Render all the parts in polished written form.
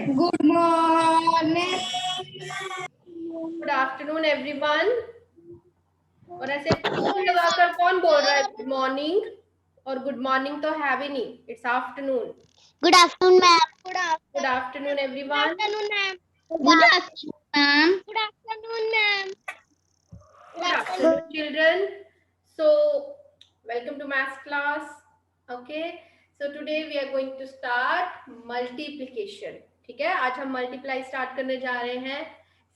Good morning. Good afternoon everyone. और ऐसे tone लगाकर कौन बोल रहा है गुड मॉर्निंग? और गुड मॉर्निंग तो है भी नहीं, it's afternoon. Good afternoon ma'am. Good afternoon everyone. Good afternoon ma'am. Good afternoon ma'am. Good afternoon, children. So, welcome to math class. Okay. So today we are going to start multiplication. ठीक है, आज हम multiply start करने जा रहे हैं।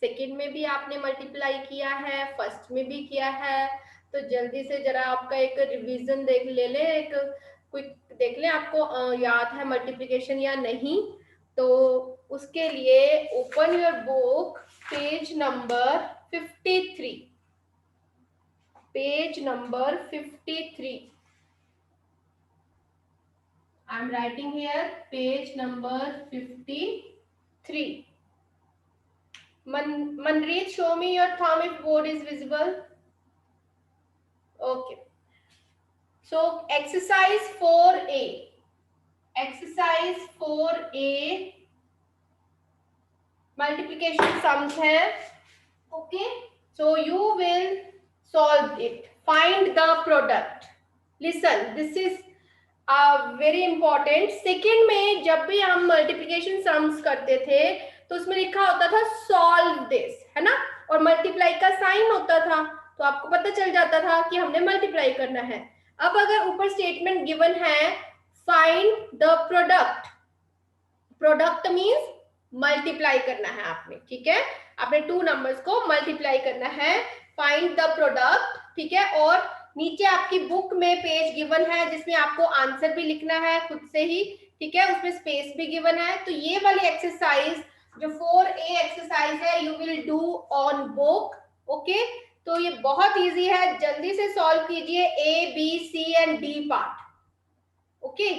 Second में भी आपने मल्टीप्लाई किया है, फर्स्ट में भी किया है, तो जल्दी से जरा आपका एक रिवीजन देख ले लें, एक क्विक देख लें आपको याद है मल्टीप्लिकेशन या नहीं। तो उसके लिए open your book, page number 53। Page number 53. I am writing here page number 53. Manpreet, show me your thumb if board is visible. Okay. So exercise 4A. Exercise 4A. Multiplication sums है. Okay. So you will solve it. Find the product. Listen, this is very important. Second में जब भी हम multiplication sums करते थे तो उसमें लिखा होता था सॉल्व दिस, है ना, और मल्टीप्लाई का साइन होता था, तो आपको पता चल जाता था कि हमने मल्टीप्लाई करना है। अब अगर ऊपर स्टेटमेंट गिवन है find the product, product means multiply करना है आपने, ठीक है, आपने टू नंबर्स को मल्टीप्लाई करना है, फाइंड द प्रोडक्ट, ठीक है। और नीचे आपकी बुक में पेज गिवन है जिसमें आपको आंसर भी लिखना है खुद से ही, ठीक है, उसमें स्पेस भी गिवन है। तो ये वाली एक्सरसाइज जो 4A एक्सरसाइज है you will do on book. Okay, तो ये बहुत इजी है, जल्दी से सॉल्व कीजिए A, B, C and D part. Okay,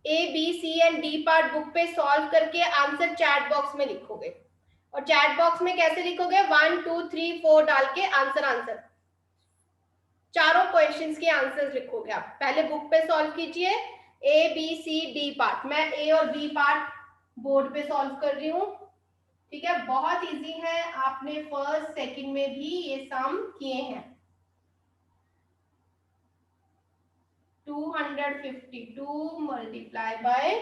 A, B, C and D part book पे सॉल्व करके आंसर चैट बॉक्स में लिखोगे, और चैट बॉक्स में कैसे लिखोगे, 1 2 3 4 डाल के आंसर चारों क्वेश्चंस के आंसर्स लिखोगे आप। पहले बुक पे सॉल्व कीजिए A, B, C, D part. मैं A और B पार्ट बोर्ड पे सॉल्व कर रही हूँ, ठीक है, बहुत इजी है, आपने फर्स्ट सेकंड में भी ये सम किए हैं। 252 multiply by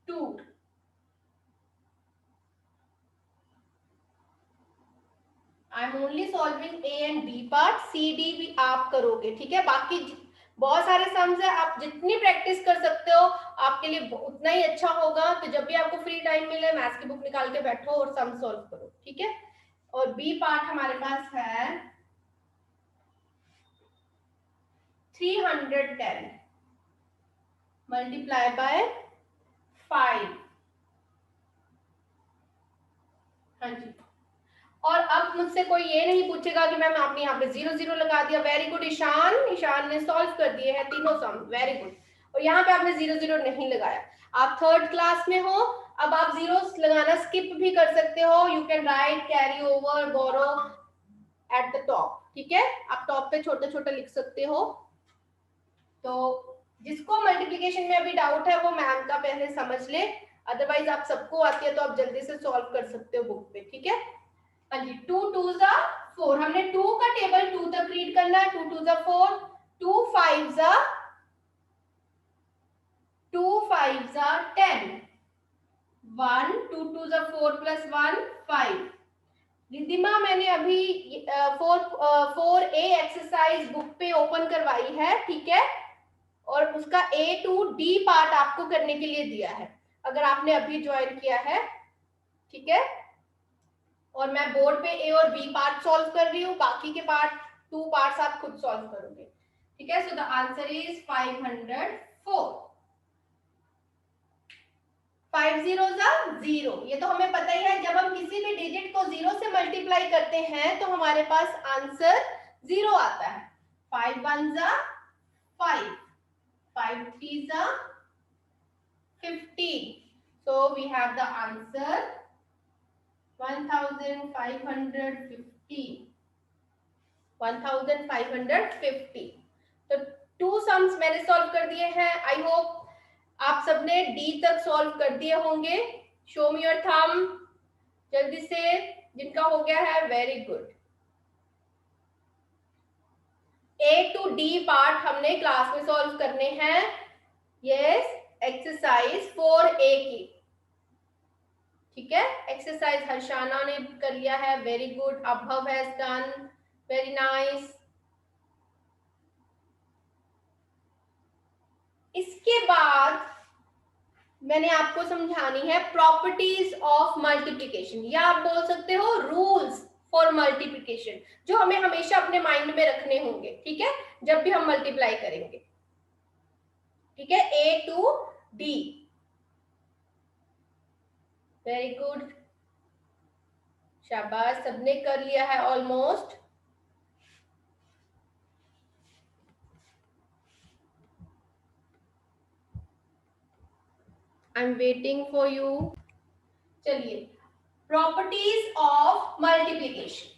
2, I am only solving A and B part, C D भी आप करोगे, ठीक है। बाकी बहुत सारे सम्स है, आप जितनी प्रैक्टिस कर सकते हो आपके लिए उतना ही अच्छा होगा। तो जब भी आपको फ्री टाइम मिले मैथ्स की बुक निकाल के बैठो और सम सॉल्व करो, ठीक है। और बी पार्ट हमारे पास है 310 मल्टीप्लाई बाय 5। हाँ जी, और अब मुझसे कोई ये नहीं पूछेगा कि मैम आपने यहाँ पे 0 0 लगा दिया। वेरी गुड ईशान, ईशान ने सॉल्व कर दिए हैं तीनों सम, वेरी गुड। और यहाँ पे आपने 0 0 नहीं लगाया, आप थर्ड क्लास में हो, अब आप जीरोस लगाना स्किप भी कर सकते हो। You can write, carry over, borrow at the top, ठीक है, आप टॉप पे छोटे छोटे लिख सकते हो। तो जिसको मल्टीप्लिकेशन में अभी डाउट है वो मैम का पहले समझ ले, अदरवाइज आप सबको आती है तो आप जल्दी से सॉल्व कर सकते हो बुक पे, ठीक है। हाँ जी, 2 2 जा 4, हमने 2 का टेबल 2 तक रीड करना है। 2 2 जा 4, 2 5 जा 10, 1 2 2 जा 4 प्लस 1 5। रिद्धिमा मैंने अभी 4A एक्सरसाइज बुक पे ओपन करवाई है, ठीक है, और उसका A to D पार्ट आपको करने के लिए दिया है अगर आपने अभी ज्वाइन किया है, ठीक है। और मैं बोर्ड पे A और B पार्ट सॉल्व कर रही हूँ, बाकी के पार्ट 2 पार्ट्स आप खुद सॉल्व करोगे, ठीक है। So the answer is 504। 5 0 जा 0, ये तो हमें पता ही है, जब हम किसी भी डिजिट को 0 से मल्टीप्लाई करते हैं तो हमारे पास आंसर 0 आता है। 5 1 जा 5, 5 3 जा 15, so we have the answer 1550, 1550। तो 2 सम्स मैंने सॉल्व कर दिए हैं। आई होप आप सबने डी तक सॉल्व कर दिए होंगे, शो मी योर थंब, जल्दी से जिनका हो गया है, very good. A to D part हमने क्लास में सॉल्व करने हैं। यस, एक्सरसाइज 4A की, ठीक है। एक्सरसाइज हर्षाना ने कर लिया है, very good. अभव has done, very nice. इसके बाद मैंने आपको समझानी है प्रॉपर्टीज ऑफ मल्टीप्लिकेशन, या आप बोल सकते हो रूल्स फॉर मल्टीप्लिकेशन, जो हमें हमेशा अपने माइंड में रखने होंगे, ठीक है, जब भी हम मल्टीप्लाई करेंगे। ठीक है, A to D, very good, शाबाश, सबने कर लिया है almost. I am waiting for you. चलिए, properties of multiplication.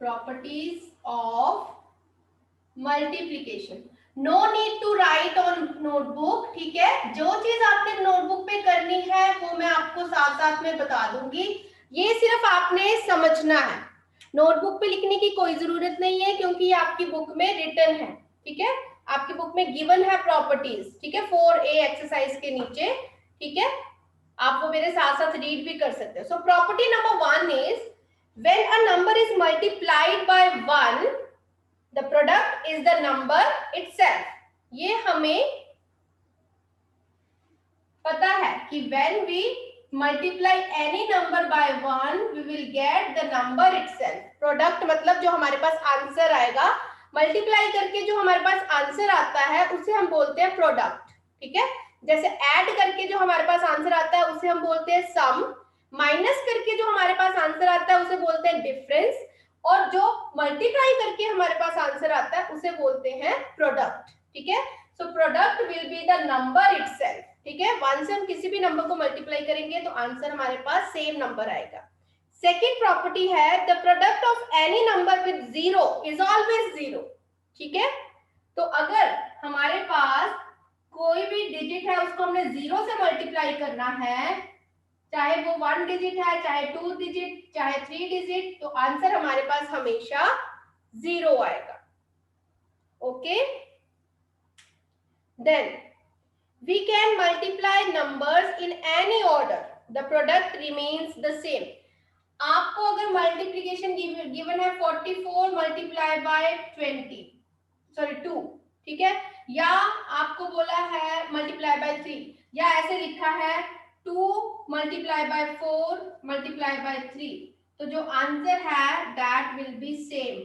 Properties of multiplication, no need to write on notebook, ठीक है। जो चीज आपने नोटबुक पे करनी है वो मैं आपको साथ साथ में बता दूंगी, ये सिर्फ आपने समझना है। नोटबुक पे लिखने की कोई जरूरत नहीं है, क्योंकि ये आपकी बुक में रिटन है, ठीक है। आपकी बुक में गिवन है प्रॉपर्टीज, ठीक है, 4A एक्सरसाइज के नीचे, ठीक है। आप वो मेरे साथ साथ रीड भी कर सकते हो। So property number 1 is when a number is multiplied by 1 the product is the number itself। ये हमें पता है कि when we multiply any number by 1 we will get the number itself। product मतलब जो हमारे पास आंसर आएगा, मल्टीप्लाई करके जो हमारे पास आंसर आता है उसे हम बोलते हैं प्रोडक्ट, ठीक है। जैसे ऐड करके जो हमारे पास आंसर आता है उसे हम बोलते हैं सम, माइनस करके जो हमारे पास आंसर आता है उसे बोलते हैं डिफरेंस, और जो मल्टीप्लाई करके हमारे पास आंसर आता है उसे बोलते हैं प्रोडक्ट, ठीक है। So product will be the number itself, ठीक है। 1 से हम किसी भी नंबर को मल्टीप्लाई करेंगे तो आंसर हमारे पास सेम नंबर आएगा। सेकेंड प्रॉपर्टी है the product of any number with 0 is always 0, ठीक है। तो अगर हमारे पास कोई भी डिजिट है उसको हमने 0 से मल्टीप्लाई करना है, चाहे वो 1 डिजिट है, चाहे 2 डिजिट, चाहे 3 डिजिट, तो आंसर हमारे पास हमेशा 0 आएगा। Okay, then we can multiply numbers in any order, the product remains the same. आपको अगर मल्टीप्लीकेशन गिवन है 44 मल्टीप्लाई बाय 2, ठीक है, या आपको बोला है मल्टीप्लाई बाय 3, या ऐसे लिखा है 2 मल्टीप्लाई बाय 4 मल्टीप्लाई बाय 3, तो जो आंसर है दैट विल बी सेम।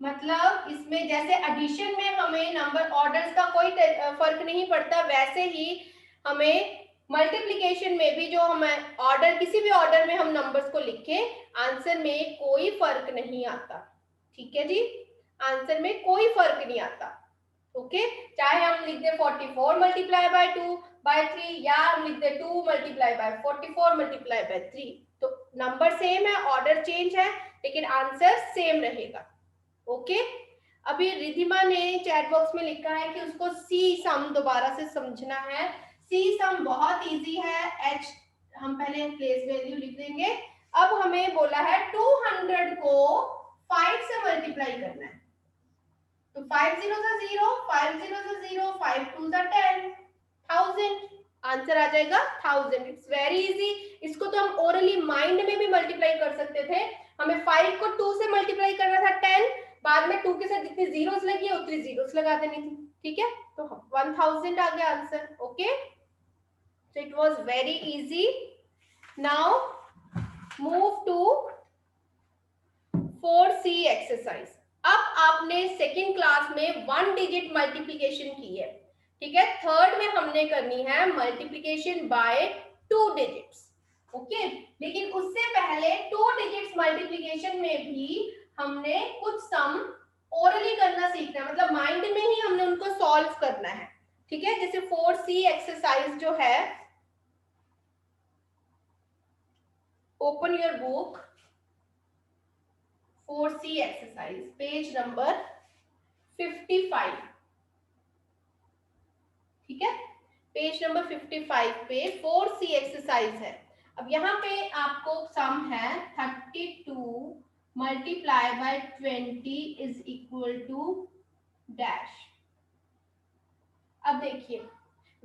मतलब इसमें जैसे एडिशन में हमें नंबर ऑर्डर्स का कोई फर्क नहीं पड़ता, वैसे ही हमें मल्टीप्लिकेशन में भी जो हमें ऑर्डर, किसी भी ऑर्डर में हम नंबर्स को लिखें, आंसर में कोई फर्क नहीं आता, ठीक है जी, आंसर में कोई फर्क नहीं आता। ओके, चाहे हम लिख दे 44 मल्टीप्लाई बाय 2 बाय 3, या हम लिख दे 2 मल्टीप्लाई बाय 44 मल्टीप्लाई बाय 3, तो नंबर सेम है, ऑर्डर चेंज है, लेकिन आंसर सेम रहेगा। ओके, अभी रिधिमा ने चैट बॉक्स में लिखा है कि उसको सी सम दोबारा से समझना है। सी सम बहुत इजी है, एच हम पहले प्लेस वैल्यू लिख देंगे। अब हमें बोला है 200 को 5 से मल्टीप्लाई करना है, तो 5 0 से 0, 5 0 से 0, 5 2 से 10, 1000, आंसर आ जाएगा 1000। It's very easy. इसको तो हम ओरली माइंड में भी मल्टीप्लाई कर सकते थे। हमें 5 को 2 से मल्टीप्लाई करना था 10, बाद में 2 के साथ जितनी जीरोस लगी है उतनी जीरोस लगा देनी थी, ठीक है, तो 1000 आ गया answer. Okay, so it was very easy। now move to 4C exercise. अब आपने सेकेंड क्लास में 1 डिजिट मल्टीप्लिकेशन की है, ठीक है। थर्ड में हमने करनी है मल्टीप्लिकेशन बाय 2 डिजिट्स, ओके। लेकिन उससे पहले 2 डिजिट्स मल्टीप्लिकेशन में भी हमने कुछ सम ओरली करना सीखना है, मतलब माइंड में ही हमने उनको सॉल्व करना है, ठीक है। जैसे 4C एक्सरसाइज जो है, open your book, 4C exercise, page number 55। ठीक है। पेज नंबर 55 पे 4C एक्सरसाइज है। अब यहाँ पे आपको सम है 32 multiply by 20 is equal to dash. अब देखिए,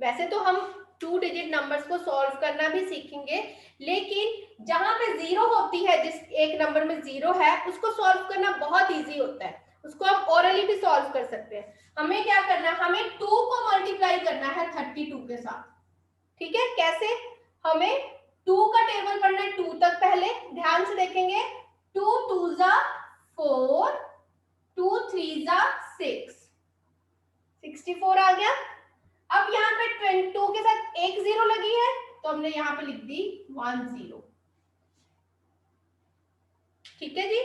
वैसे तो हम 2 डिजिट नंबर्स को सॉल्व करना भी सीखेंगे, लेकिन जहां पे जीरो होती है, जिस एक नंबर में जीरो है, उसको सॉल्व करना बहुत इजी होता है। उसको आप ओरली भी सॉल्व कर सकते हैं। हमें क्या करना है, हमें 2 को मल्टीप्लाई करना है 32 के साथ। ठीक है, कैसे? हमें 2 का टेबल पढ़ना है 2 तक। पहले ध्यान से देखेंगे, 2 2 जा 4, 2 3 जा 6, 64 आ गया। अब यहाँ पे 22 के साथ एक जीरो लगी है, तो हमने यहाँ पे लिख दी 10। ठीक है जी,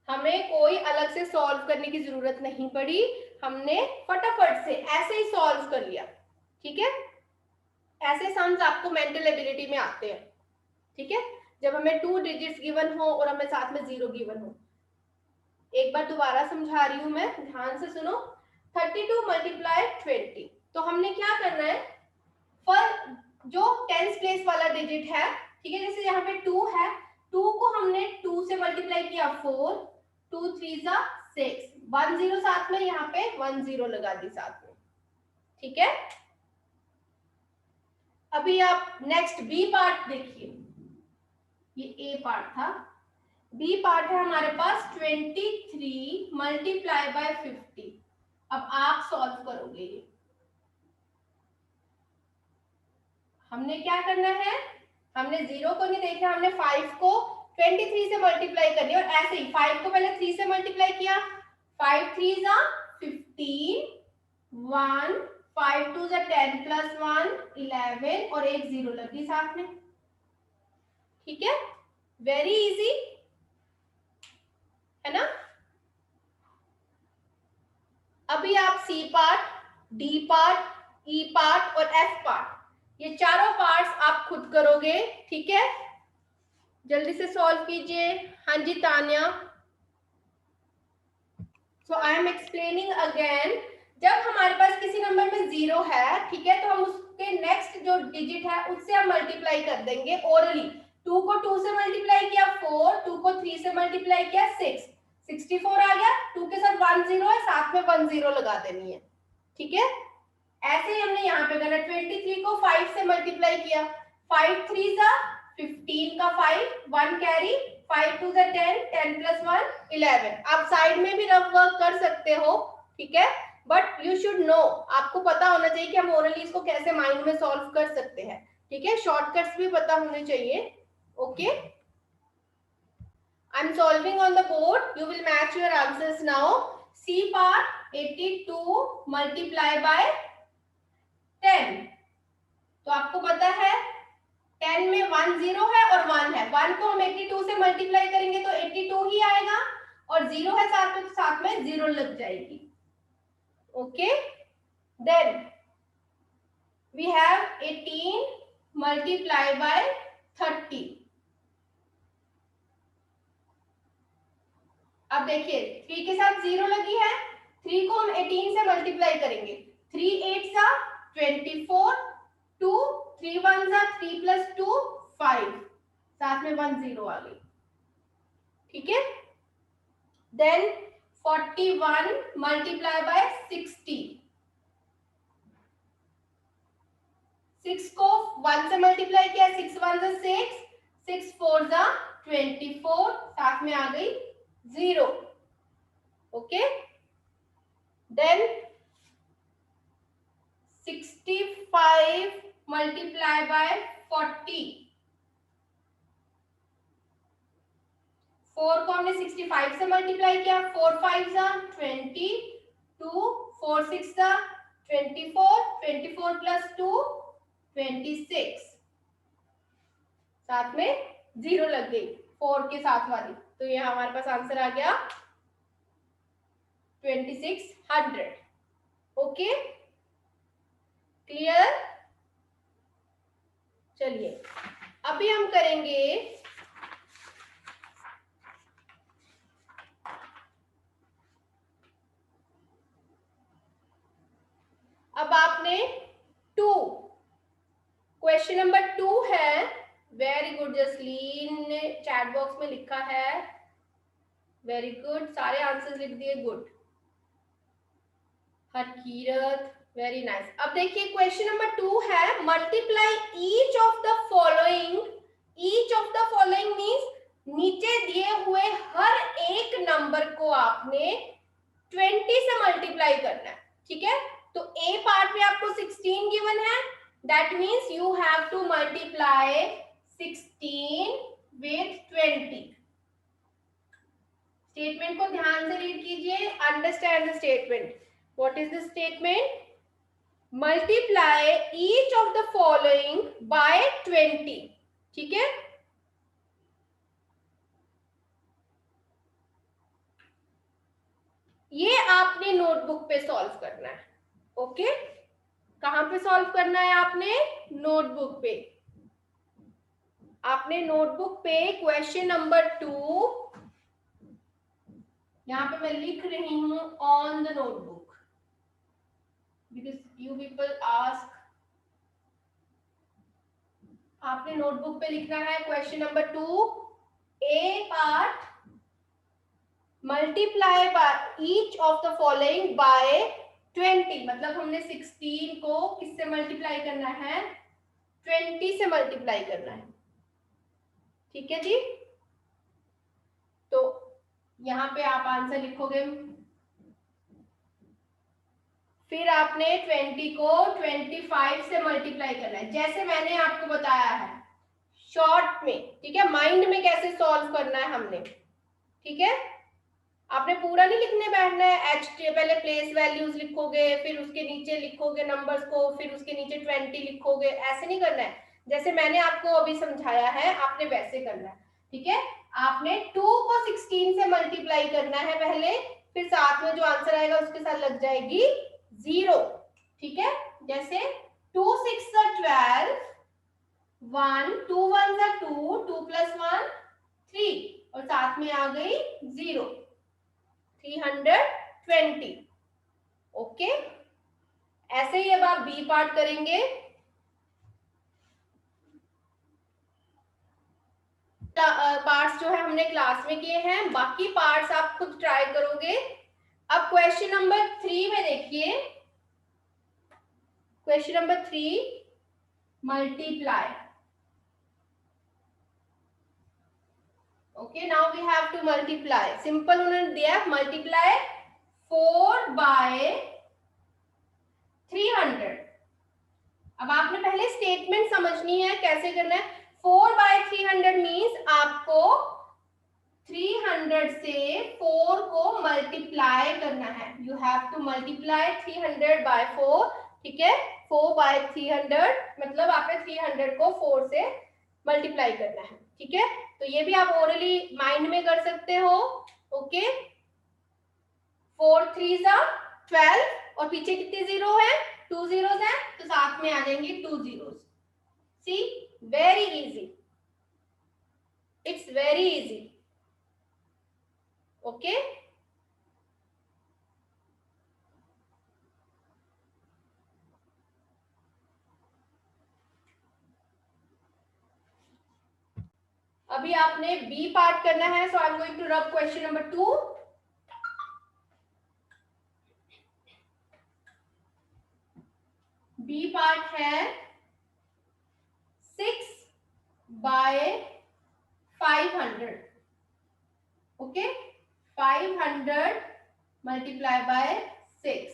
हमें कोई अलग से सॉल्व करने की जरूरत नहीं पड़ी, हमने फटाफट से ऐसे ही सॉल्व कर लिया। ठीक है, ऐसे सम्स आपको मेंटल एबिलिटी में आते हैं। ठीक है, जब हमें 2 डिजिट्स गिवन हो और हमें साथ में जीरो गिवन हो। एक बार दोबारा समझा रही हूं मैं, ध्यान से सुनो। 32 मल्टीप्लाई 20, तो हमने क्या करना है, पर जो 10th प्लेस वाला डिजिट है, ठीक है, जैसे यहाँ पे 2 है, 2 को हमने 2 से मल्टीप्लाई किया 4, 2 3 जा 6, 1 0 साथ में, यहाँ पे 1 0 लगा दी साथ में। ठीक है, अभी आप नेक्स्ट बी पार्ट देखिए। ये ए पार्ट था, बी पार्ट है हमारे पास 23 मल्टीप्लाई बाय 50। अब आप सॉल्व करोगे ये। हमने क्या करना है, हमने जीरो को नहीं देखा, हमने 5 को 23 से मल्टीप्लाई करनी है। और ऐसे ही 5 को पहले 3 से मल्टीप्लाई किया, 5 3 जा 15, 1 5 2 जा 10 प्लस 1 11, और एक जीरो लगी साथ में। ठीक है, वेरी इजी है ना। अभी आप सी पार्ट, डी पार्ट, ई पार्ट और एफ पार्ट, ये चारों पार्ट्स आप खुद करोगे। ठीक है, जल्दी से सॉल्व कीजिए। हाँ जी तान्या। सो आई एम एक्सप्लेनिंग अगेन, जब हमारे पास किसी नंबर में जीरो है, ठीक है, तो हम उसके नेक्स्ट जो डिजिट है उससे हम मल्टीप्लाई कर देंगे ओरली। 2 को 2 से मल्टीप्लाई किया 4, 2 को 3 से मल्टीप्लाई किया 6, 64 आ गया। 2 के साथ 1 0 है, साथ में 1 0 लगा देनी है। ठीक है, ऐसे ही हमने यहाँ पे करना। 23 को 5 से मल्टीप्लाई किया, 5 3 जा 15 का 5, 1 कैरी, 5 2 जा 10, 10 प्लस 1 11। आप साइड में भी रफ वर्क कर सकते हो। ठीक है, बट यू शुड नो, आपको पता होना चाहिए कि हम ओरली इसको कैसे माइंड में सॉल्व कर सकते हैं। ठीक है, शॉर्टकट्स भी पता होने चाहिए। Okay, I am solving on the board, you will match your answers now. C part 82 multiply by 10, तो आपको पता है 10 में 1 0 है और 1 है, 1 को हम 82 से मल्टीप्लाई करेंगे तो 82 ही आएगा, और 0 है साथ में 0 लग जाएगी। Okay, then we have 18 multiply by 30। अब देखिए 3 के साथ 0 लगी है, 3 को हम 18 से मल्टीप्लाई करेंगे, 3 8 जा 24, 2 3 1 जा 3 प्लस 2 5, साथ में 1 0 आ गई। ठीक है, देन 41 मल्टीप्लाई बाय 60, 6 को 1 से मल्टीप्लाई किया, 6 1 जा 6, 6 4 जा 24, साथ में आ गई 0। ओके, देन 65 मल्टीप्लाई बाय 40, 4 को हमने 65 से मल्टीप्लाई किया, 4 5 जा 20, 2 4 6 जा 24, 24 प्लस 2 26, साथ में 0 लग गई 4 के साथ वाली, तो ये हमारे पास आंसर आ गया 2600। Okay, clear. चलिए अभी हम करेंगे अब आप आपने 2, क्वेश्चन नंबर 2 है, वेरी गुड जसलीन ने चैट बॉक्स में लिखा है, वेरी गुड, सारे आंसर्स लिख दिए, गुड। Harkirat, very nice. अब देखिए क्वेश्चन नंबर 2 है, multiply each of the following, each of the following means नीचे दिए हुए हर एक नंबर को आपने 20 से मल्टीप्लाई करना है, ठीक है। तो ए पार्ट में आपको 16 गिवन है, that means you have to multiply 16 with 20। Statement को ध्यान से रीड कीजिए, understand the statement. What is the statement? Multiply each of the following bye 20, ठीक है। ये आपने नोटबुक पे सॉल्व करना है, ओके। कहां पे सॉल्व करना है आपने? नोटबुक पे। आपने नोटबुक पे क्वेश्चन नंबर 2, यहां पे मैं लिख रही हूं on the notebook because you people ask. आपने नोटबुक पे लिखना है question number 2, A part, multiply by each of the following bye 20, मतलब हमने 16 को किससे मल्टीप्लाई करना है? 20 से मल्टीप्लाई करना है, ठीक है जी। तो यहां पे आप आंसर लिखोगे, फिर आपने 20 को 25 से मल्टीप्लाई करना है, जैसे मैंने आपको बताया है शॉर्ट में, ठीक है। माइंड में कैसे सॉल्व करना है हमने, ठीक है। आपने पूरा नहीं लिखने बैठना है, एच पहले प्लेस वैल्यूज लिखोगे, फिर उसके नीचे लिखोगे नंबर्स को, फिर उसके नीचे 20 लिखोगे, ऐसे नहीं करना है। जैसे मैंने आपको अभी समझाया है आपने वैसे करना है, ठीक है। आपने 2 को 16 से मल्टीप्लाई करना है पहले, फिर साथ में जो आंसर आएगा उसके साथ लग जाएगी 0, ठीक है। जैसे 2 6 12, 1 2 1 2, 2 + 1 3, और साथ में आ गई 0, 320, ओके। ऐसे ही अब आप बी पार्ट करेंगे। पार्ट्स जो है हमने क्लास में किए हैं, बाकी पार्ट्स आप खुद ट्राई करोगे। अब क्वेश्चन नंबर 3 में देखिए, question number 3, multiply, okay. Now we have to multiply, simple उन्होंने दिया मल्टीप्लाई 4 बाय 300। अब आपने पहले स्टेटमेंट समझनी है कैसे करना है। 4 बाय 300 मीन्स आपको 300 से 4 को मल्टीप्लाई करना है, you have to multiply 300 by 4, ठीक है। 4 बाय 300 मतलब आपने 300 को 4 से मल्टीप्लाई करना है, ठीक है। तो ये भी आप ओरली माइंड में कर सकते हो, ओके। 4 3 12, और पीछे कितने जीरो है? 2 zeros है, तो साथ में आ जाएंगे 2 zeros। See, very easy, it's very easy, okay. अभी आपने बी पार्ट करना है, so I am going to rub question number 2। B part है 6 by 500, okay. 500 multiply by 6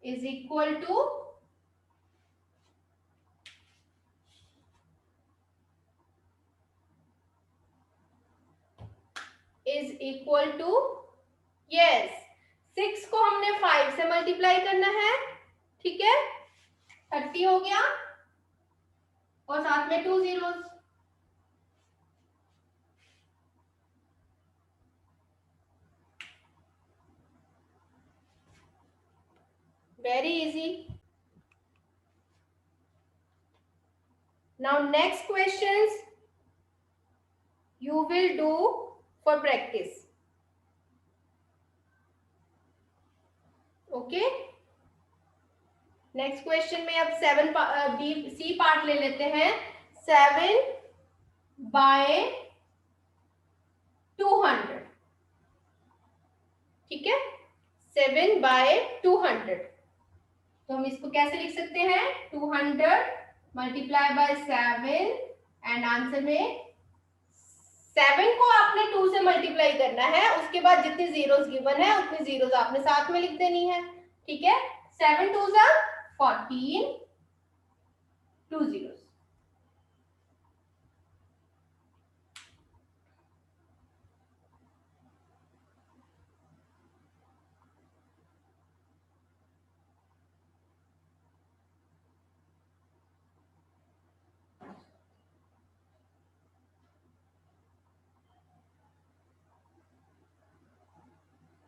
is equal to, yes, 6 को हमने 5 से मल्टीप्लाई करना है, ठीक है। 30 हो गया, और साथ में 2 zeros, very easy. Now next questions you will do for practice, okay. Next question में अब 7 बी सी पार्ट ले लेते हैं। 7/200, ठीक है, 7/200। तो हम इसको कैसे लिख सकते हैं? 200 मल्टीप्लाई बाय 7 एंड आंसर में 7 को आपने 2 से मल्टीप्लाई करना है, उसके बाद जितनी जीरोस गिवन है उतनी जीरोस आपने साथ में लिख देनी है, ठीक है। 7 2 जा 14, 2 zeros।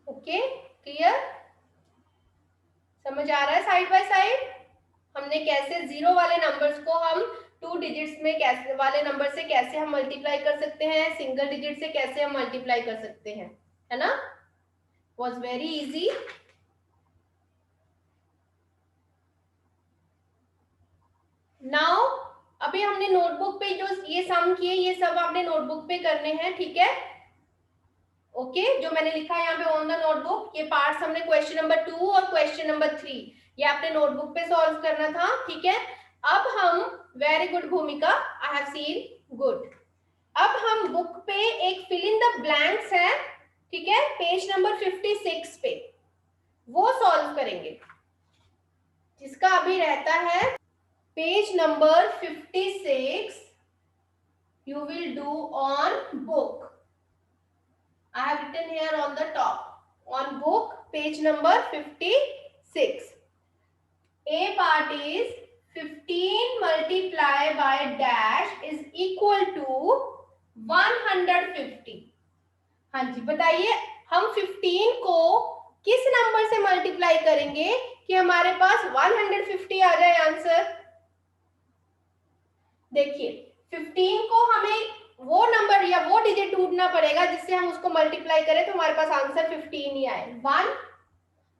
Okay, clear? समझ आ रहा है साइड बाय साइड हमने कैसे जीरो वाले नंबर्स को हम 2 डिजिट्स में कैसे वाले नंबर से कैसे हम मल्टीप्लाई कर सकते हैं, सिंगल डिजिट से कैसे हम मल्टीप्लाई कर सकते हैं, है ना? Was very easy. नाउ अभी हमने नोटबुक पे जो ये सम किए ये सब आपने नोटबुक पे करने हैं, ठीक है। ओके, जो मैंने लिखा है यहाँ पे ऑन द नोटबुक, ये पार्ट्स हमने क्वेश्चन नंबर 2 और क्वेश्चन नंबर 3 ये आपने नोटबुक पे सॉल्व करना था, ठीक है। अब हम वेरी गुड भूमिका, आई हैव सीन गुड। अब हम बुक पे एक फिल इन द ब्लैंक्स है, ठीक है, पेज नंबर 56 पे वो सॉल्व करेंगे, जिसका अभी रहता है page number 56 you will do on book. I have written here on the top on book page number 56. A part is 15 multiplied by dash is equal to 150. हाँ जी बताइए, हम 15 को किस नंबर से मल्टीप्लाई करेंगे कि हमारे पास 150 आ जाए आंसर? देखिए 15 को हमें वो नंबर या वो डिजिट ढूंढना पड़ेगा जिससे हम उसको मल्टीप्लाई करें तो हमारे पास आंसर 15 ही आए।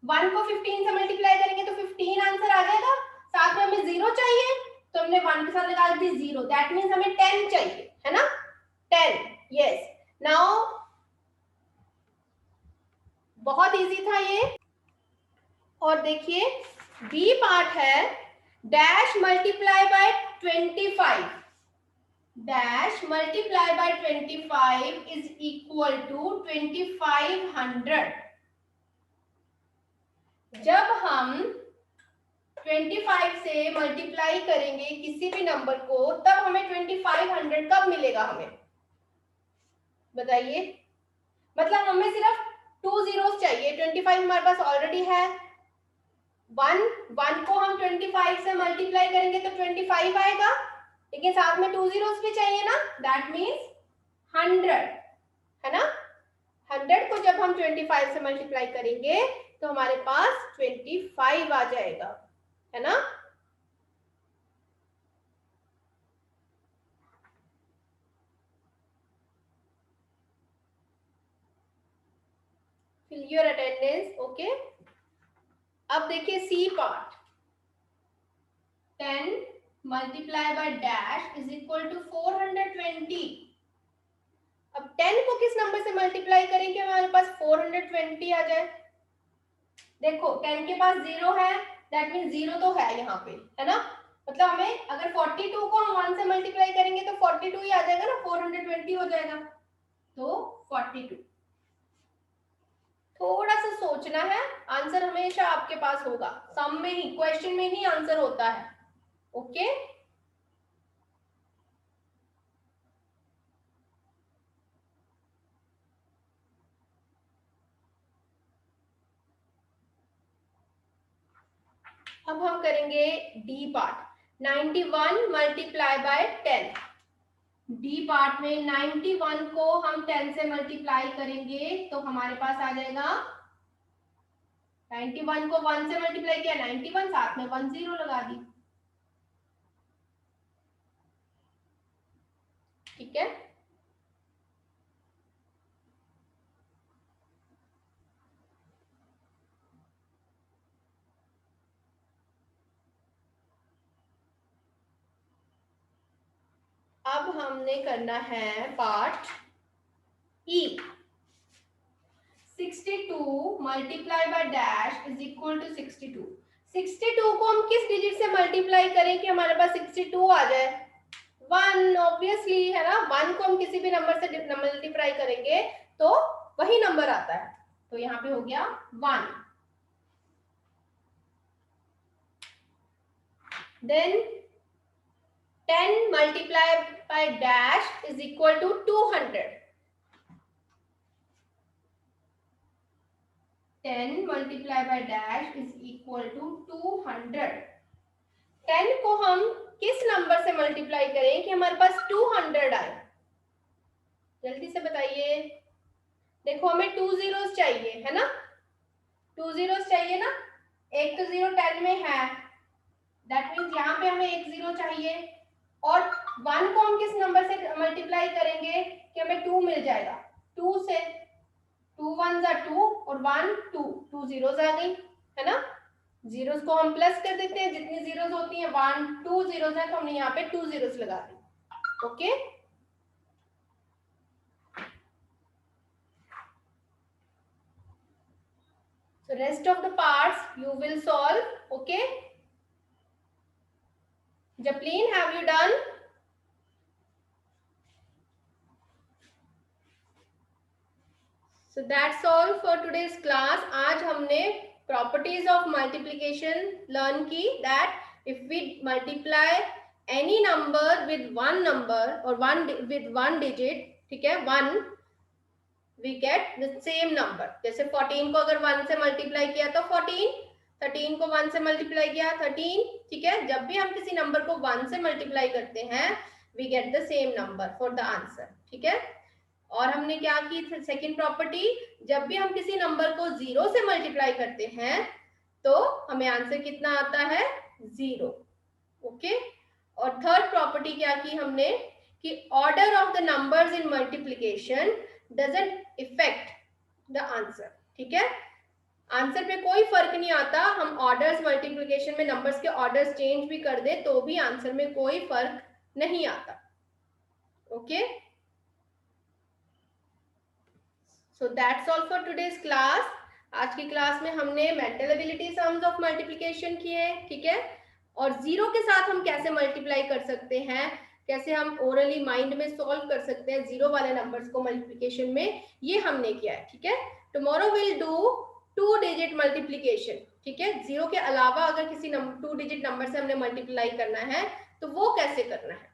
1 को 15 से मल्टीप्लाई करेंगे तो 15 आंसर आ जाएगा। साथ में हमें 0 चाहिए तो हमने 1 के साथ लगा दी 0, दैट मींस हमें 10 चाहिए, है ना? 10, यस। नाउ बहुत इजी था ये। और देखिए बी पार्ट है dash multiply by 25, dash multiply by 25 is equal to 2500। जब हम 25 से मल्टीप्लाई करेंगे किसी भी नंबर को तब हमें 2500 कब मिलेगा? हमें बताइए, मतलब हमें सिर्फ 2 zeros चाहिए, 25 हमारे पास ऑलरेडी है। 1 को हम 25 से मल्टीप्लाई करेंगे तो 25 आएगा, लेकिन साथ में 2 zeros भी चाहिए ना, दैट मीन्स 100, है ना? 100 को जब हम 25 से मल्टीप्लाई करेंगे तो हमारे पास 25 आ जाएगा, है ना? Fill your attendance, okay. अब देखिए C part, 10 multiply by dash is equal to 420। अब 10 को किस नंबर से मल्टीप्लाई करेंगे हमारे पास 420 आ जाए? देखो 10 के पास 0 है, दैट मीन 0 तो है यहाँ पे, है ना? मतलब हमें अगर 42 को हम 1 से मल्टीप्लाई करेंगे तो 42 ही आ जाएगा ना, 420 हो जाएगा, तो 42। थोड़ा सा सोचना है, आंसर हमेशा आपके पास होगा, सम में ही, क्वेश्चन में ही आंसर होता है, ओके। अब हम करेंगे D part, 91 multiply by 10। D part में 91 को हम 10 से मल्टीप्लाई करेंगे तो हमारे पास आ जाएगा, 91 को 1 से मल्टीप्लाई किया 91, साथ में 1 0 लगा दी, ठीक है। हमने करना है part E. 62 multiply by dash is equal to 62। 62 को हम किस डिजिट से मल्टीप्लाई करें कि हमारे पास 62 आ जाए? 1 ऑब्वियसली है ना। 1 को हम किसी भी नंबर से मल्टीप्लाई करेंगे तो वही नंबर आता है, तो यहाँ पे हो गया 1। Then 10 multiplied by dash is equal to 200. 10 multiplied by dash is equal to 200. 10 को हम किस नंबर से मल्टीप्लाई करें कि हमारे पास 200 आए? जल्दी से बताइए। देखो हमें 2 zeros चाहिए है ना, 2 zeros चाहिए ना। एक तो 0 10 में है, दैट मीन्स यहाँ पे हमें एक 0 चाहिए। और 1 को हम किस नंबर से मल्टीप्लाई करेंगे कि हमें 2 मिल जाएगा? 2 से। 2 1 जा 2 और 1 2, 2 zeros आ गई है ना। जीरोस को हम प्लस कर देते हैं, जितनी जीरोस होती हैं 1 2 zeros है तो हमने यहाँ पे 2 zeros लगा दी। Okay, so rest of the parts you will solve. Okay, Japleen, have you done? So that's all for today's class. आज हमने properties of multiplication learn की, that if we multiply any number with one number or with one digit, ठीक है, 1, we get the same number. जैसे 14 को अगर 1 से multiply किया तो 14, 13 को 1 से मल्टीप्लाई किया 13, ठीक है। जब भी हम किसी नंबर को 1 से मल्टीप्लाई करते हैं we get the same number for the answer, ठीक है। और हमने क्या की सेकंड प्रॉपर्टी, जब भी हम किसी नंबर को 0 से मल्टीप्लाई करते हैं तो हमें आंसर कितना आता है? 0। ओके, और थर्ड प्रॉपर्टी क्या की हमने कि order of the numbers in multiplication doesn't effect the answer, ठीक है। आंसर पे कोई फर्क नहीं आता, हम ऑर्डर्स मल्टीप्लिकेशन में नंबर्स के ऑर्डर्स चेंज भी कर दे तो भी आंसर में कोई फर्क नहीं आता। Okay, so that's all for today's class. आज की क्लास में हमने mental ability sums of multiplication किए, ठीक है। और 0 के साथ हम कैसे मल्टीप्लाई कर सकते हैं, कैसे हम ओरली माइंड में सॉल्व कर सकते हैं 0 वाले नंबर्स को मल्टीप्लिकेशन में, ये हमने किया है, ठीक है। Tomorrow will do 2 digit multiplication, ठीक है। 0 के अलावा अगर किसी 2 डिजिट नंबर से हमने मल्टीप्लाई करना है तो वो कैसे करना है,